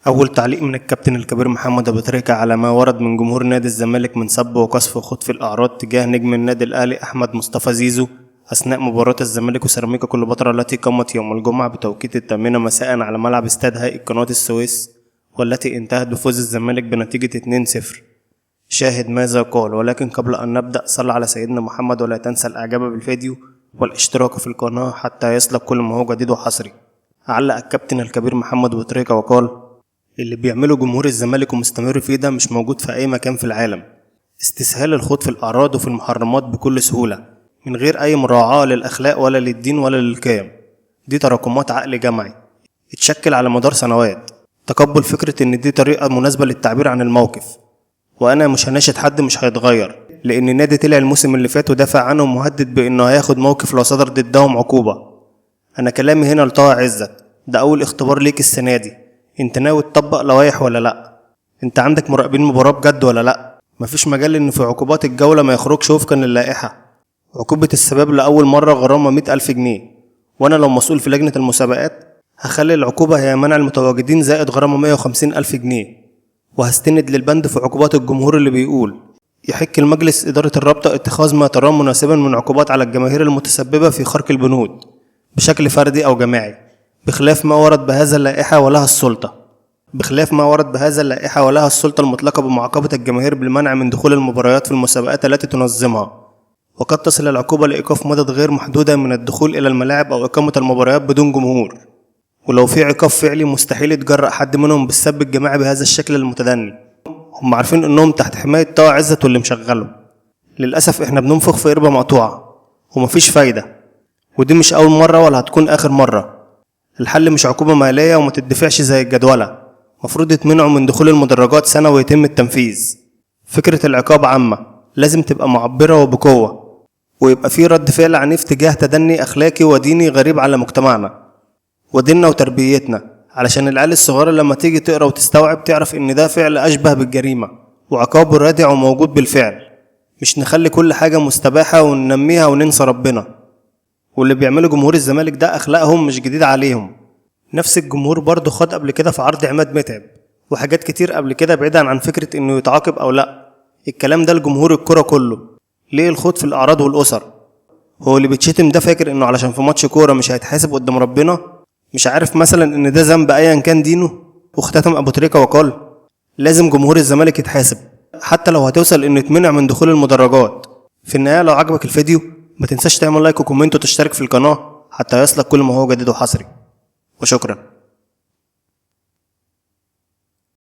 أول تعليق من الكابتن الكبير محمد أبو تريكة على ما ورد من جمهور نادي الزمالك من سب وقذف وخوض في الأعراض تجاه نجم النادي الأهلي أحمد مصطفى زيزو أثناء مباراة الزمالك وسيراميكا كليوباترا التي قامت يوم الجمعة بتوقيت 8 مساء على ملعب استاد هيئة قناة السويس، والتي انتهت بفوز الزمالك بنتيجة 2-0. شاهد ماذا قال. ولكن قبل أن نبدأ صل على سيدنا محمد ولا تنسى الإعجاب بالفيديو والاشتراك في القناة حتى يصلك كل ما هو جديد وحصري. علق الكابتن الكبير محمد أبو تريكة وقال: اللي بيعمله جمهور الزمالك ومستمر فيه ده مش موجود في أي مكان في العالم. استسهال الخوض في الأعراض وفي المحرمات بكل سهولة من غير أي مراعاة للأخلاق ولا للدين ولا للقيم. دي تراكمات عقل جمعي اتشكل على مدار سنوات. تقبل فكرة إن دي طريقة مناسبة للتعبير عن الموقف. وأنا مش هناشد حد مش هيتغير، لأن النادي طلع الموسم اللي فات ودافع عنهم مهدد بإنه هياخد موقف لو صدر ضدهم عقوبة. أنا كلامي هنا لطه عزت، ده أول اختبار ليك السنة دي. انت ناوي تطبق لوائح ولا لا؟ انت عندك مراقبين مباراة بجد ولا لا؟ مفيش مجال ان في عقوبات الجولة ما يخرجش وفقا للائحة. عقوبة السباب لأول مرة غرامة 100,000 جنيه، وانا لو مسؤول في لجنة المسابقات هخلي العقوبة هي منع المتواجدين زائد غرامة 150,000 جنيه. وهستند للبند في عقوبات الجمهور اللي بيقول: يحق المجلس إدارة الرابطة اتخاذ ما تراه مناسبا من عقوبات على الجماهير المتسببة في خرق البنود بشكل فردي أو جماعي، بخلاف ما ورد بهذا اللائحة ولها السلطة المطلقة بمعاقبة الجماهير بالمنع من دخول المباريات في المسابقات التي تنظمها. وقد تصل العقوبة لإيقاف مدة غير محدودة من الدخول إلى الملاعب أو إقامة المباريات بدون جمهور. ولو في عقاب فعلي مستحيل يتجرأ حد منهم بالسب الجماعي بهذا الشكل المتدني. هم عارفين إنهم تحت حماية طه عزت واللي مشغله. للأسف إحنا بننفخ في قربة مقطوعة ومفيش فايدة، ودي مش أول مرة ولا هتكون آخر مرة. الحل مش عقوبة مالية وما تدفعش زي الجدولة، مفروض يتمنعوا من دخول المدرجات سنة ويتم التنفيذ. فكرة العقاب عامة لازم تبقى معبرة وبقوة، ويبقى في رد فعل عنيف تجاه تدني أخلاقي وديني غريب على مجتمعنا وديننا وتربيتنا، علشان العيال الصغيرة لما تيجي تقرأ وتستوعب تعرف إن ده فعل أشبه بالجريمة وعقابه رادع وموجود بالفعل. مش نخلي كل حاجة مستباحة وننميها وننسى ربنا. واللي بيعمله جمهور الزمالك ده أخلاقهم مش جديد عليهم. نفس الجمهور برضه خد قبل كده في عرض عماد متعب وحاجات كتير قبل كده، بعيدا عن فكرة إنه يتعاقب أو لأ. الكلام ده لجمهور الكرة كله. ليه الخوض في الأعراض والأسر؟ هو اللي بيتشتم ده فاكر إنه علشان في ماتش كورة مش هيتحاسب قدام ربنا؟ مش عارف مثلا إن ده ذنب أيا كان دينه؟ واختتم أبو تريكة وقال: لازم جمهور الزمالك يتحاسب حتى لو هتوصل إنه يتمنع من دخول المدرجات. في النهاية لو عجبك الفيديو ما تنساش تعمل لايك وكومنت وتشترك في القناة حتى يصلك كل ما هو جديد وحصري. وشكرا.